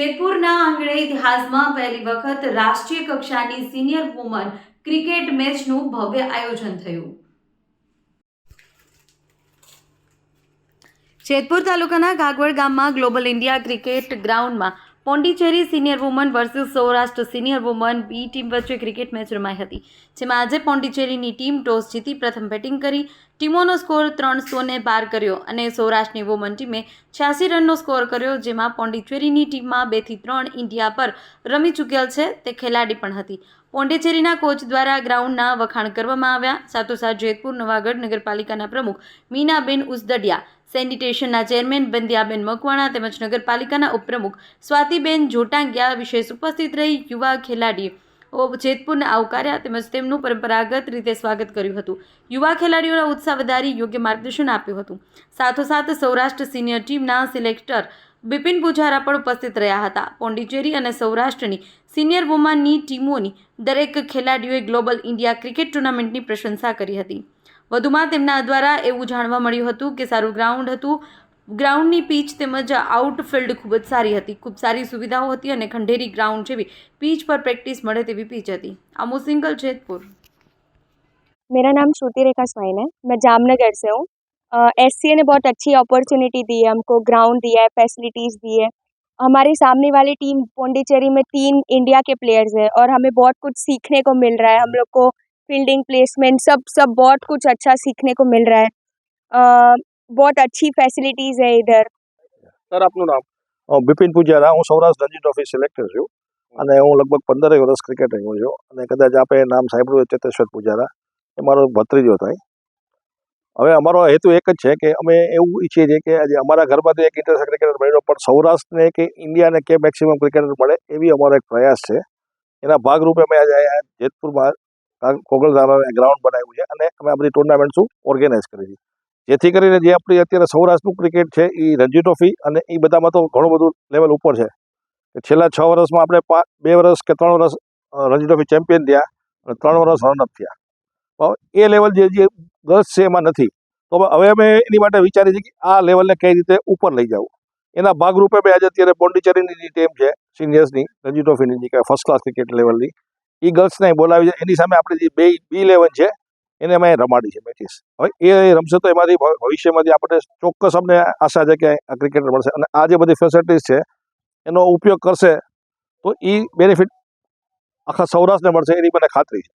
જેતપુરના આંગણે ઇતિહાસમાં પહેલી વખત રાષ્ટ્રીય કક્ષાની સિનિયર વુમન ક્રિકેટ મેચનું ભવ્ય આયોજન થયું. જેતપુર તાલુકાના કાગવડ ગામમાં ગ્લોબલ ઇન્ડિયા ક્રિકેટ ગ્રાઉન્ડમાં Pondicherry senior women versus Saurashtra senior women B team વચ્ચે ક્રિકેટ મેચ રમાઈ હતી, જેમાં આજે પોંડિચેરીની ટીમ ટોસ જીતી પ્રથમ બેટિંગ કરી ટીમોનો સ્કોર 300 પાર કર્યો અને સૌરાષ્ટ્રની વુમન ટીમે 86 રનનો સ્કોર કર્યો, જેમાં પોંડિચેરીની ટીમમાં 2 થી 3 ઇન્ડિયા પર રમી ચૂકેલ છે તે ખેલાડી પણ હતી. પોંડિચેરીના કોચ દ્વારા ગ્રાઉન્ડના વખાણ કરવામાં આવ્યા. સાથોસાથ જેતપુર નવાગઢ નગરપાલિકાના પ્રમુખ મીનાબેન ઉસદડિયા, સેનિટેશનના ચેરમેન બંદિયાબેન મકવાણા તેમજ નગરપાલિકાના ઉપપ્રમુખ સ્વાતિબેન જોટાંગિયા વિશેષ ઉપસ્થિત રહી યુવા ખેલાડીઓ જેતપુરને આવકાર્યા તેમજ તેમનું પરંપરાગત રીતે સ્વાગત કર્યું હતું. યુવા ખેલાડીઓના ઉત્સાહ વધારી યોગ્ય માર્ગદર્શન આપ્યું હતું. સાથોસાથ સૌરાષ્ટ્ર સિનિયર ટીમના સિલેક્ટર બિપિન પુજારા પણ ઉપસ્થિત રહ્યા હતા. પોંડિચેરી અને સૌરાષ્ટ્રની સિનિયર વુમનની ટીમોની દરેક ખેલાડીઓએ ગ્લોબલ ઇન્ડિયા ક્રિકેટ ટુર્નામેન્ટની પ્રશંસા કરી હતી. વધુમાં તેમના દ્વારા એવું જાણવા મળ્યું હતું કે સારું ગ્રાઉન્ડ હતું. ગ્રાઉન્ડની પીચ તેમજ આઉટફિલ્ડ ખૂબ જ સારી હતી. ખૂબ સારી સુવિધાઓ હતી અને ખંડેરી ગ્રાઉન્ડ જેવી पीच पर प्रैक्टिस મળે તેવી પીચ હતી. आमो सिंगल जेतपुर. मेरा नाम श्रुति रेखा स्वाइन है, मैं जामनगर से हूँ. एससीए ने बहुत अच्छी अपॉर्चुनिटी दी है हमको, ग्राउंड दिया है, फैसिलिटीज़ दी है. हमारी सामने वाली टीम पौंडीचेरी में 3 इंडिया के प्लेयर्स हैं और हमें बहुत कुछ सीखने को मिल रहा है. हम लोग को फील्डिंग प्लेसमेंट सब बहुत कुछ अच्छा सीखने को मिल रहा है. बहुत अच्छी फैसिलिटीज़ है इधर. सर आपનું નામ? બિપિન પુજારા. હું સૌરાષ્ટ્ર રણજી ટ્રોફી સિલેક્ટર છું અને હું લગભગ 15 વર્ષ ક્રિકેટ રમ્યો છું અને કદાચ આપણે નામ સાંભળ્યું ચેતેશ્વર પુજારા, એ મારો ભત્રીજો થાય. હવે અમારો હેતુ એક જ છે કે અમે એવું ઈચ્છીએ છીએ કે આજે અમારા ઘરમાંથી એક ઇન્ટરનેશનલ ક્રિકેટર મળ્યો પણ સૌરાષ્ટ્રને કે ઇન્ડિયાને કે મેક્સિમમ ક્રિકેટર મળે એવી અમારો એક પ્રયાસ છે. એના ભાગરૂપે અમે આજે જેતપુરમાં કોગલધારામાં ગ્રાઉન્ડ બનાવ્યું છે અને અમે આ બધી ટુર્નામેન્ટ્સ ઓર્ગેનાઇઝ કરી છે, જેથી કરીને જે આપણી અત્યારે સૌરાષ્ટ્રનું ક્રિકેટ છે એ રણજી ટ્રોફી અને એ બધામાં તો ઘણું બધું લેવલ ઉપર છે. છેલ્લા 6 વર્ષમાં આપણે 2 વર્ષ કે 3 વર્ષ રણજી ટ્રોફી ચેમ્પિયન થયા અને 3 વર્ષ રનઅપ થયા. એ લેવલ જે ગર્લ્સ છે એમાં નથી. તો હવે અમે એની માટે વિચારીએ છીએ કે આ લેવલને કઈ રીતે ઉપર લઈ જવું. એના ભાગરૂપે મેં આજે અત્યારે પોંડિચેરીની જે ટીમ છે સિનિયર્સની રણજી ટ્રોફીની જે કે ફર્સ્ટ ક્લાસ ક્રિકેટ લેવલની, એ ગર્લ્સને બોલાવી છે. એની સામે આપણે જે B11 છે એને અમે રમાડી છે મેચીસ. હવે એ રમશે તો એમાંથી ભવિષ્યમાંથી આપણે ચોક્કસ અમને આશા છે કે આ ક્રિકેટર મળશે અને આ જે બધી ફેસિલિટીઝ છે એનો ઉપયોગ કરશે તો એ બેનિફિટ આખા સૌરાષ્ટ્રને મળશે એની મને ખાતરી છે.